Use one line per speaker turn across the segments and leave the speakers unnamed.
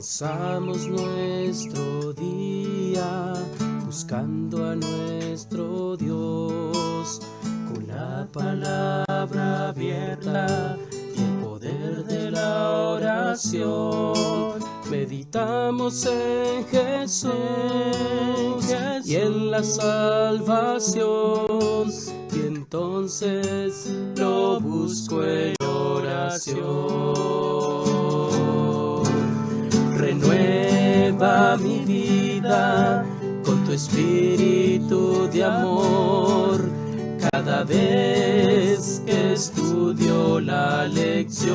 Comenzamos nuestro día buscando a nuestro Dios, con la palabra abierta y el poder de la oración. Meditamos en Jesús y en la salvación, y entonces lo busco en oración. Renueva mi vida con tu espíritu de amor, cada vez que estudio la lección.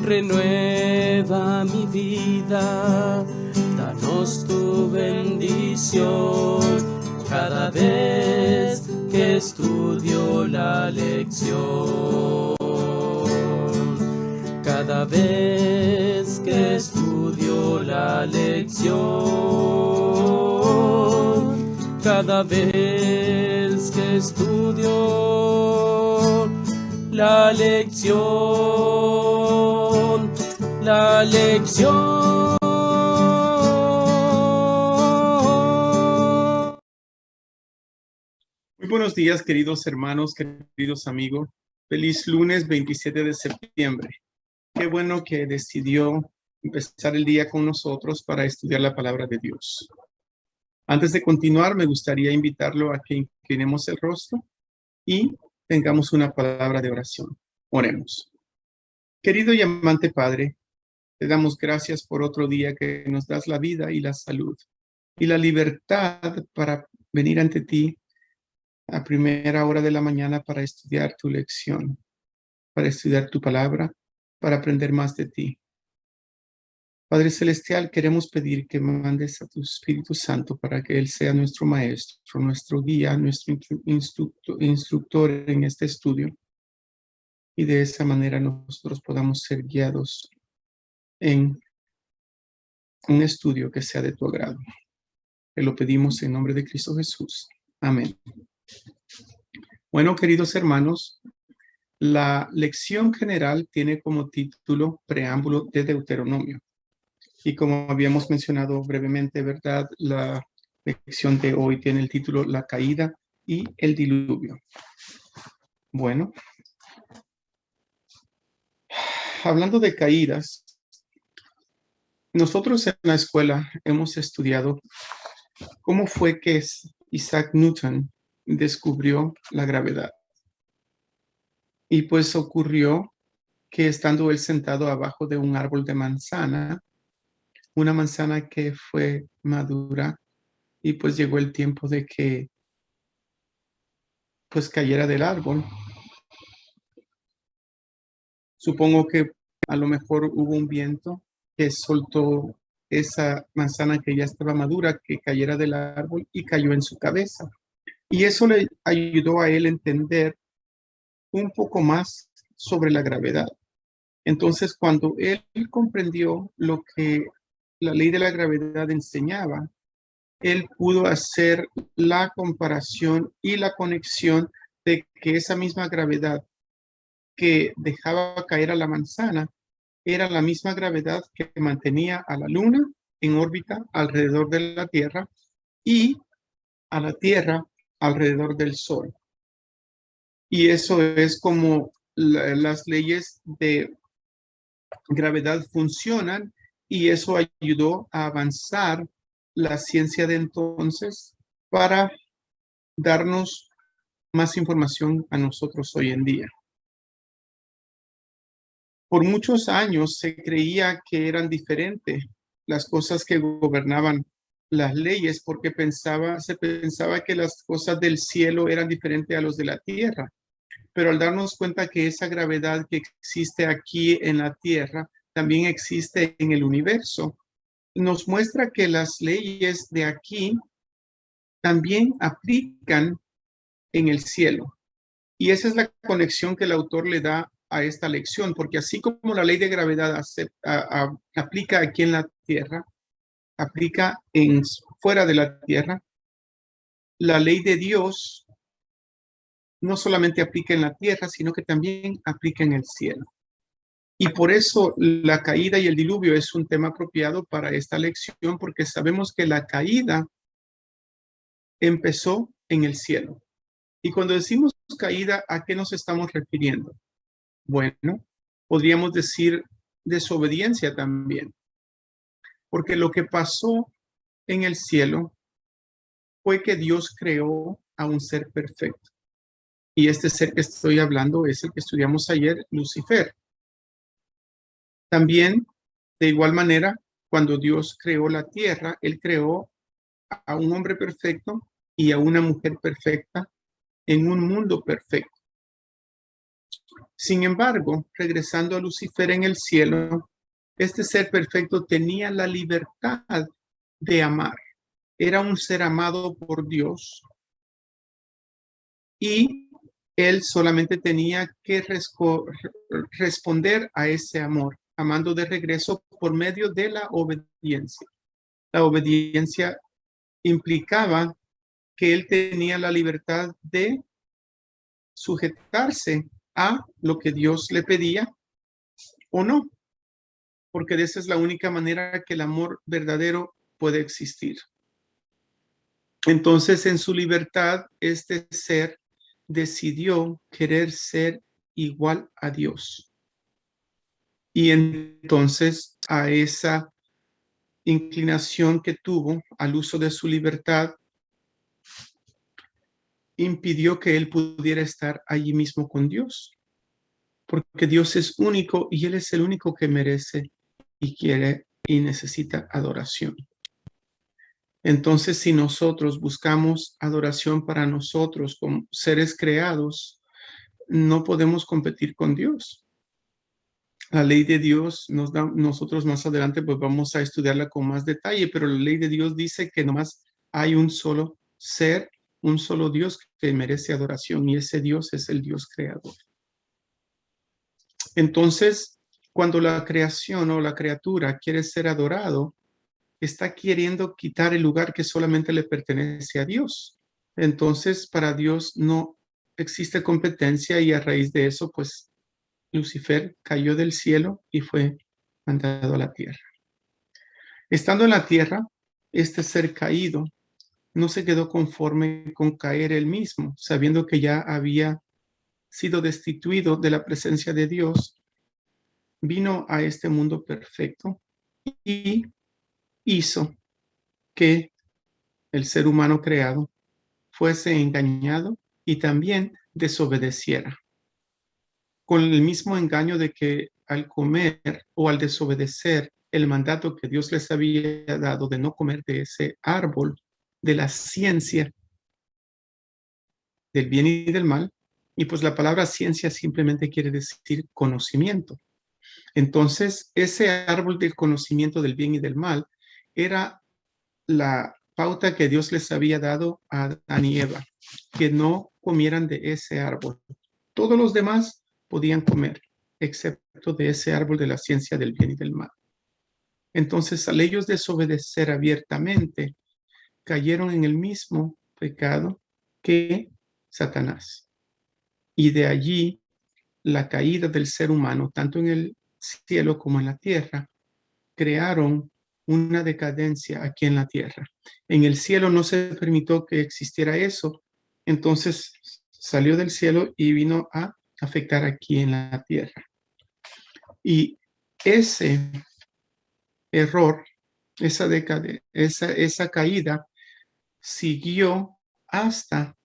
Renueva mi vida, danos tu bendición, cada vez que estudio la lección. Cada vez que estudio la lección, cada vez que estudio la lección, la lección.
Muy buenos días, queridos hermanos, queridos amigos. Feliz lunes 27 de septiembre. Qué bueno que decidió empezar el día con nosotros para estudiar la palabra de Dios. Antes de continuar, me gustaría invitarlo a que inclinemos el rostro y tengamos una palabra de oración. Oremos. Querido y amante Padre, te damos gracias por otro día que nos das la vida y la salud y la libertad para venir ante ti a primera hora de la mañana para estudiar tu lección, para estudiar tu palabra, para aprender más de ti. Padre Celestial, queremos pedir que mandes a tu Espíritu Santo para que Él sea nuestro maestro, nuestro guía, nuestro instructor en este estudio, y de esa manera nosotros podamos ser guiados en un estudio que sea de tu agrado. Te lo pedimos en nombre de Cristo Jesús. Amén. Bueno, queridos hermanos, la lección general tiene como título Preámbulo de Deuteronomio. Y como habíamos mencionado brevemente, ¿verdad? La lección de hoy tiene el título La caída y el diluvio. Bueno, hablando de caídas, nosotros en la escuela hemos estudiado cómo fue que Isaac Newton descubrió la gravedad. Y pues ocurrió que estando él sentado abajo de un árbol de manzana, una manzana que fue madura, y pues llegó el tiempo de que pues cayera del árbol. Supongo que a lo mejor hubo un viento que soltó esa manzana que ya estaba madura, que cayera del árbol y cayó en su cabeza. Y eso le ayudó a él a entender un poco más sobre la gravedad. Entonces, cuando él comprendió lo que la ley de la gravedad enseñaba, él pudo hacer la comparación y la conexión de que esa misma gravedad que dejaba caer a la manzana era la misma gravedad que mantenía a la Luna en órbita alrededor de la Tierra y a la Tierra alrededor del Sol. Y eso es como las leyes de gravedad funcionan, y eso ayudó a avanzar la ciencia de entonces para darnos más información a nosotros hoy en día. Por muchos años se creía que eran diferentes las cosas que gobernaban las leyes, porque se pensaba que las cosas del cielo eran diferentes a los de la tierra. Pero al darnos cuenta que esa gravedad que existe aquí en la tierra también existe en el universo, nos muestra que las leyes de aquí también aplican en el cielo. Y esa es la conexión que el autor le da a esta lección, porque así como la ley de gravedad aplica aquí en la tierra, aplica fuera de la tierra, la ley de Dios no solamente aplica en la tierra, sino que también aplica en el cielo. Y por eso la caída y el diluvio es un tema apropiado para esta lección, porque sabemos que la caída empezó en el cielo. Y cuando decimos caída, ¿a qué nos estamos refiriendo? Bueno, podríamos decir desobediencia también, porque lo que pasó en el cielo fue que Dios creó a un ser perfecto. Y este ser que estoy hablando es el que estudiamos ayer, Lucifer. También, de igual manera, cuando Dios creó la tierra, Él creó a un hombre perfecto y a una mujer perfecta en un mundo perfecto. Sin embargo, regresando a Lucifer en el cielo, este ser perfecto tenía la libertad de amar. Era un ser amado por Dios y él solamente tenía que responder a ese amor, amando de regreso por medio de la obediencia. La obediencia implicaba que él tenía la libertad de sujetarse a lo que Dios le pedía o no, porque de esa es la única manera que el amor verdadero puede existir. Entonces, en su libertad, este ser decidió querer ser igual a Dios. Y entonces a esa inclinación que tuvo al uso de su libertad, impidió que él pudiera estar allí mismo con Dios, porque Dios es único y Él es el único que merece y quiere y necesita adoración. Entonces, si nosotros buscamos adoración para nosotros como seres creados, no podemos competir con Dios. La ley de Dios nos da, nosotros más adelante pues vamos a estudiarla con más detalle, pero la ley de Dios dice que nomás hay un solo ser, un solo Dios que merece adoración y ese Dios es el Dios creador. Entonces, cuando la creación o la criatura quiere ser adorado, está queriendo quitar el lugar que solamente le pertenece a Dios. Entonces, para Dios no existe competencia y a raíz de eso, pues Lucifer cayó del cielo y fue mandado a la tierra. Estando en la tierra, este ser caído no se quedó conforme con caer él mismo, sabiendo que ya había sido destituido de la presencia de Dios, vino a este mundo perfecto y hizo que el ser humano creado fuese engañado y también desobedeciera, con el mismo engaño de que al comer o al desobedecer el mandato que Dios les había dado de no comer de ese árbol de la ciencia del bien y del mal, y pues la palabra ciencia simplemente quiere decir conocimiento. Entonces, ese árbol del conocimiento del bien y del mal era la pauta que Dios les había dado a Adán y Eva, que no comieran de ese árbol. Todos los demás podían comer, excepto de ese árbol de la ciencia del bien y del mal. Entonces, al ellos desobedecer abiertamente, cayeron en el mismo pecado que Satanás. Y de allí la caída del ser humano, tanto en el cielo como en la tierra, crearon una decadencia aquí en la tierra. En el cielo no se permitió que existiera eso, entonces salió del cielo y vino a afectar aquí en la tierra. Y ese error, esa caída siguió hasta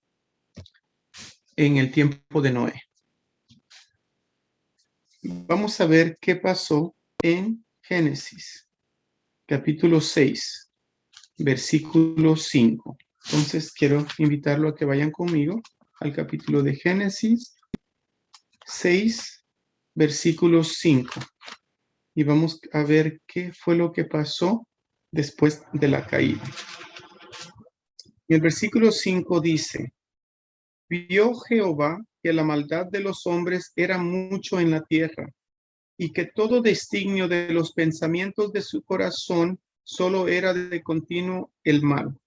en el tiempo de Noé. Vamos a ver qué pasó en Génesis, capítulo 6, versículo 5. Entonces quiero invitarlo a que vayan conmigo al capítulo de Génesis 6, versículo 5. Y vamos a ver qué fue lo que pasó después de la caída. Y el versículo 5 dice: vio Jehová que la maldad de los hombres era mucho en la tierra, y que todo designio de los pensamientos de su corazón solo era de continuo el mal.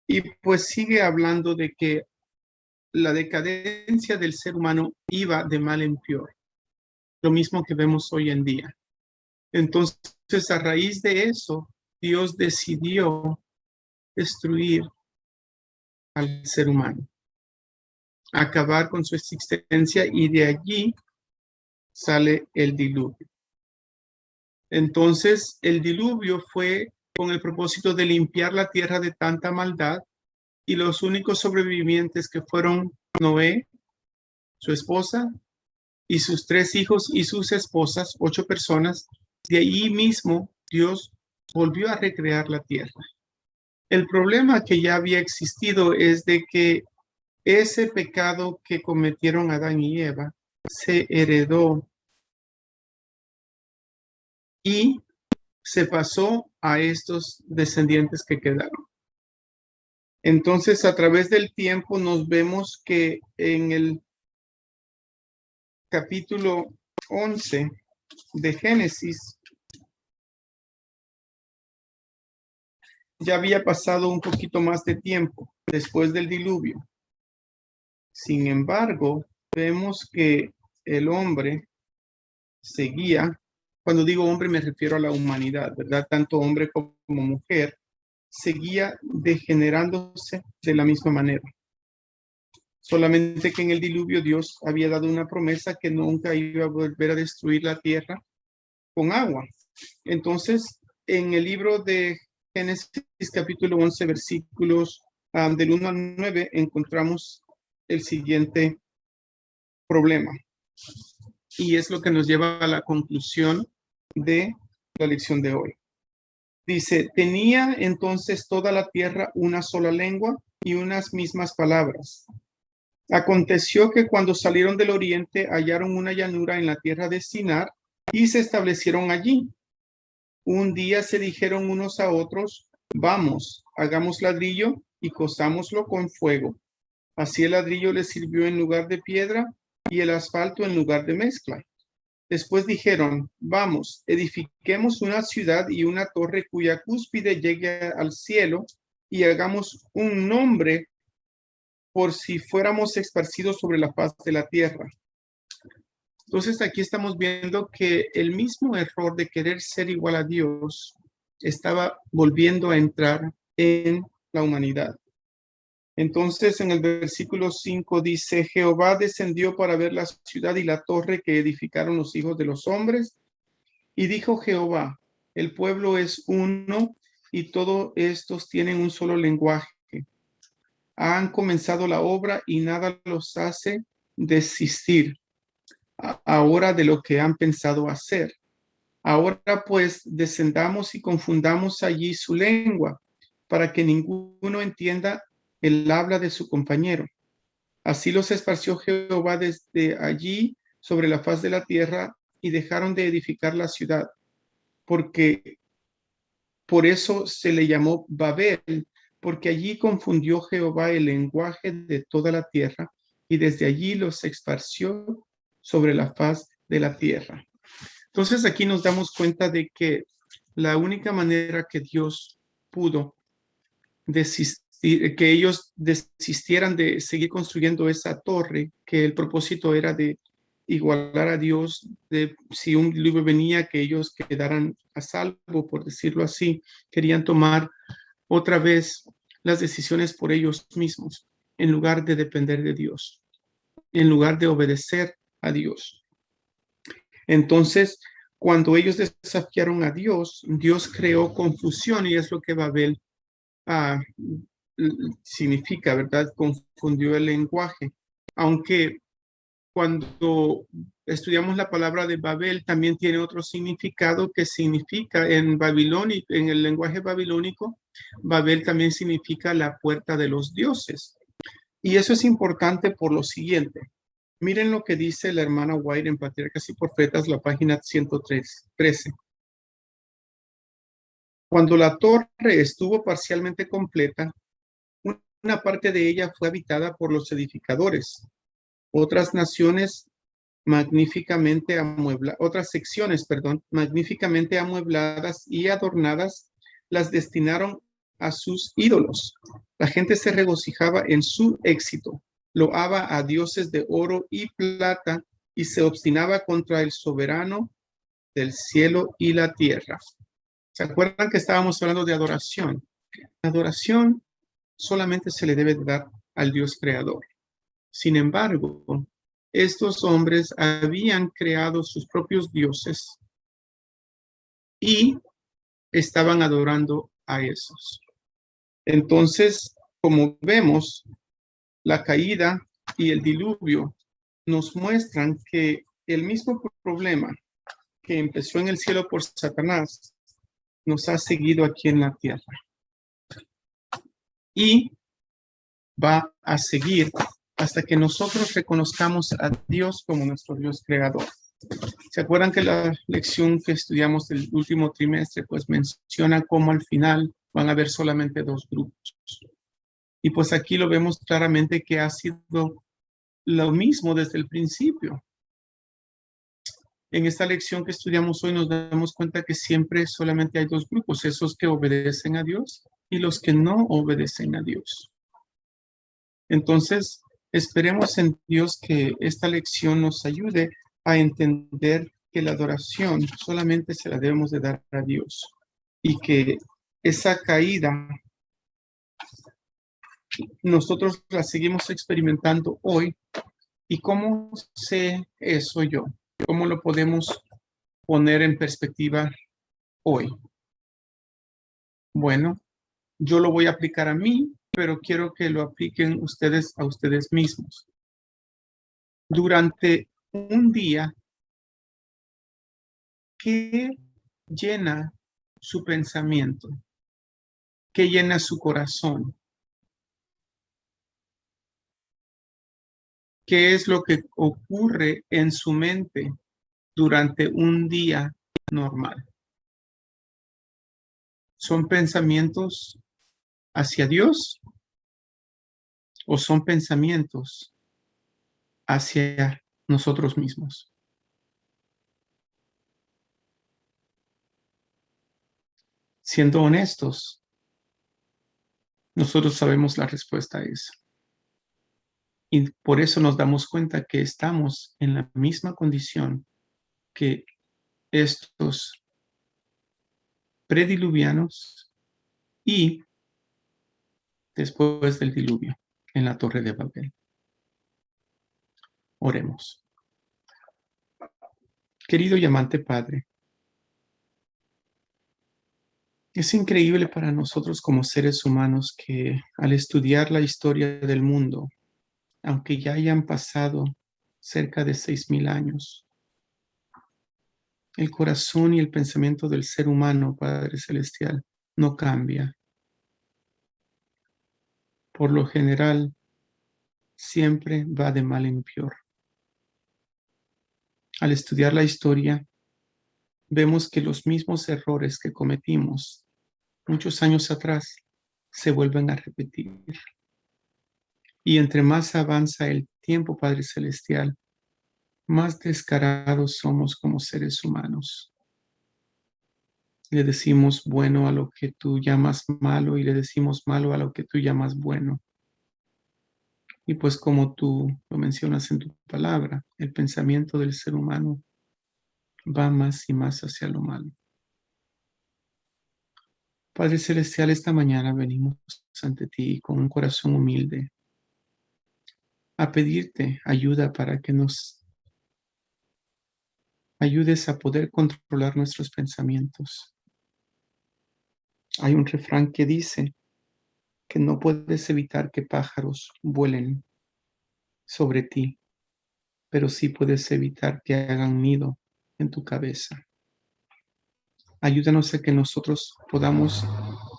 Y pues sigue hablando de que la decadencia del ser humano iba de mal en peor. lo mismo que vemos hoy en día. Entonces, a raíz de eso, Dios decidió destruir al ser humano, acabar con su existencia, y de allí sale el diluvio. Entonces, el diluvio fue con el propósito de limpiar la tierra de tanta maldad, y los únicos sobrevivientes que fueron Noé, su esposa, y sus 3 hijos y sus esposas, 8 personas. De ahí mismo Dios volvió a recrear la tierra. El problema que ya había existido es de que ese pecado que cometieron Adán y Eva se heredó y se pasó a estos descendientes que quedaron. Entonces, a través del tiempo nos vemos que en el capítulo 11 de Génesis ya había pasado un poquito más de tiempo después del diluvio. Sin embargo, vemos que el hombre seguía, cuando digo hombre me refiero a la humanidad, ¿verdad? Tanto hombre como mujer, seguía degenerándose de la misma manera. Solamente que en el diluvio Dios había dado una promesa que nunca iba a volver a destruir la tierra con agua. Entonces, en el libro de Génesis capítulo 11, versículos del 1 al 9, encontramos el siguiente problema. Y es lo que nos lleva a la conclusión de la lección de hoy. Dice, tenía entonces toda la tierra una sola lengua y unas mismas palabras. Aconteció que cuando salieron del oriente hallaron una llanura en la tierra de Sinar y se establecieron allí. Un día se dijeron unos a otros, vamos, hagamos ladrillo y cosámoslo con fuego. Así el ladrillo les sirvió en lugar de piedra y el asfalto en lugar de mezcla. Después dijeron, vamos, edifiquemos una ciudad y una torre cuya cúspide llegue al cielo y hagamos un nombre por si fuéramos esparcidos sobre la faz de la tierra. Entonces aquí estamos viendo que el mismo error de querer ser igual a Dios estaba volviendo a entrar en la humanidad. Entonces en el versículo 5 dice, Jehová descendió para ver la ciudad y la torre que edificaron los hijos de los hombres. Y dijo Jehová, el pueblo es uno y todos estos tienen un solo lenguaje. Han comenzado la obra y nada los hace desistir ahora de lo que han pensado hacer. Ahora pues descendamos y confundamos allí su lengua, para que ninguno entienda el habla de su compañero. Así los esparció Jehová desde allí sobre la faz de la tierra y dejaron de edificar la ciudad, porque por eso se le llamó Babel, porque allí confundió Jehová el lenguaje de toda la tierra y desde allí los esparció sobre la faz de la tierra. Entonces aquí nos damos cuenta de que la única manera que Dios pudo desistir, que ellos desistieran de seguir construyendo esa torre, que el propósito era de igualar a Dios, de si un diluvio venía, que ellos quedaran a salvo, por decirlo así, querían tomar otra vez las decisiones por ellos mismos, en lugar de depender de Dios, en lugar de obedecer a Dios. Entonces, cuando ellos desafiaron a Dios, Dios creó confusión, y es lo que Babel significa, ¿verdad? Confundió el lenguaje. Aunque cuando estudiamos la palabra de Babel, también tiene otro significado que significa en babilónico, en el lenguaje babilónico, Babel también significa la puerta de los dioses. Y eso es importante por lo siguiente. Miren lo que dice la hermana White en Patriarcas y Profetas, la página 113. Cuando la torre estuvo parcialmente completa, una parte de ella fue habitada por los edificadores. Otras secciones magníficamente amuebladas y adornadas, las destinaron a sus ídolos. La gente se regocijaba en su éxito, loaba a dioses de oro y plata y se obstinaba contra el soberano del cielo y la tierra. ¿Se acuerdan que estábamos hablando de adoración? La adoración solamente se le debe dar al Dios creador. Sin embargo, estos hombres habían creado sus propios dioses y estaban adorando a esos. Entonces, como vemos, la caída y el diluvio nos muestran que el mismo problema que empezó en el cielo por Satanás nos ha seguido aquí en la tierra y va a seguir hasta que nosotros reconozcamos a Dios como nuestro Dios creador. ¿Se acuerdan que la lección que estudiamos del último trimestre pues menciona cómo al final van a haber solamente dos grupos? Y pues aquí lo vemos claramente que ha sido lo mismo desde el principio. En esta lección que estudiamos hoy nos damos cuenta que siempre solamente hay dos grupos, esos que obedecen a Dios y los que no obedecen a Dios. Entonces, esperemos en Dios que esta lección nos ayude a entender que la adoración solamente se la debemos de dar a Dios y que esa caída nosotros la seguimos experimentando hoy. ¿Y cómo sé eso yo? ¿Cómo lo podemos poner en perspectiva hoy? Bueno, yo lo voy a aplicar a mí, pero quiero que lo apliquen ustedes a ustedes mismos. Durante un día, ¿qué llena su pensamiento? ¿Qué llena su corazón? ¿Qué es lo que ocurre en su mente durante un día normal? ¿Son pensamientos hacia Dios o son pensamientos hacia nosotros mismos? Siendo honestos, nosotros sabemos la respuesta a eso. Y por eso nos damos cuenta que estamos en la misma condición que estos prediluvianos y después del diluvio en la Torre de Babel. Oremos. Querido y amante Padre, es increíble para nosotros como seres humanos que al estudiar la historia del mundo, aunque ya hayan pasado cerca de 6,000 años, el corazón y el pensamiento del ser humano, Padre Celestial, no cambia. Por lo general, siempre va de mal en peor. Al estudiar la historia, vemos que los mismos errores que cometimos muchos años atrás se vuelven a repetir. Y entre más avanza el tiempo, Padre Celestial, más descarados somos como seres humanos. Le decimos bueno a lo que tú llamas malo y le decimos malo a lo que tú llamas bueno. Y pues como tú lo mencionas en tu palabra, el pensamiento del ser humano va más y más hacia lo malo. Padre Celestial, esta mañana venimos ante ti con un corazón humilde a pedirte ayuda para que nos ayudes a poder controlar nuestros pensamientos. Hay un refrán que dice que no puedes evitar que pájaros vuelen sobre ti, pero sí puedes evitar que hagan nido en tu cabeza. Ayúdanos a que nosotros podamos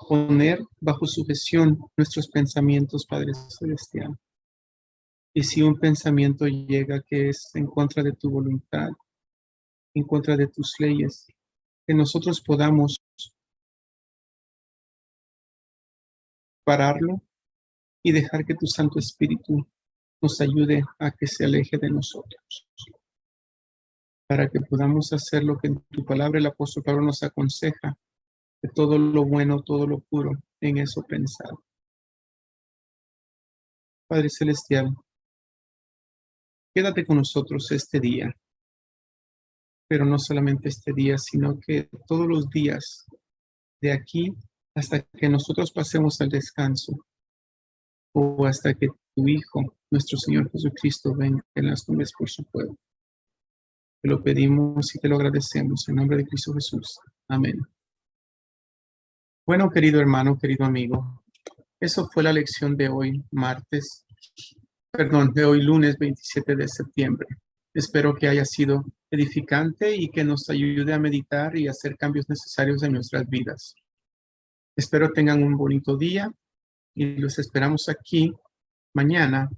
poner bajo sujeción nuestros pensamientos, Padre Celestial. Y si un pensamiento llega que es en contra de tu voluntad, en contra de tus leyes, que nosotros podamos pararlo y dejar que tu Santo Espíritu nos ayude a que se aleje de nosotros, para que podamos hacer lo que en tu palabra el apóstol Pablo nos aconseja, de todo lo bueno, todo lo puro, en eso pensar. Padre Celestial, quédate con nosotros este día, pero no solamente este día, sino que todos los días de aquí hasta que nosotros pasemos al descanso o hasta que tu Hijo, nuestro Señor Jesucristo, venga en las nubes por su pueblo. Te lo pedimos y te lo agradecemos en nombre de Cristo Jesús. Amén. Bueno, querido hermano, querido amigo, eso fue la lección de hoy, de hoy lunes 27 de septiembre. Espero que haya sido edificante y que nos ayude a meditar y hacer cambios necesarios en nuestras vidas. Espero tengan un bonito día y los esperamos aquí mañana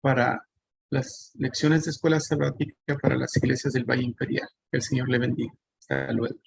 para las lecciones de escuela sabática para las iglesias del Valle Imperial. Que el Señor le bendiga. Hasta luego.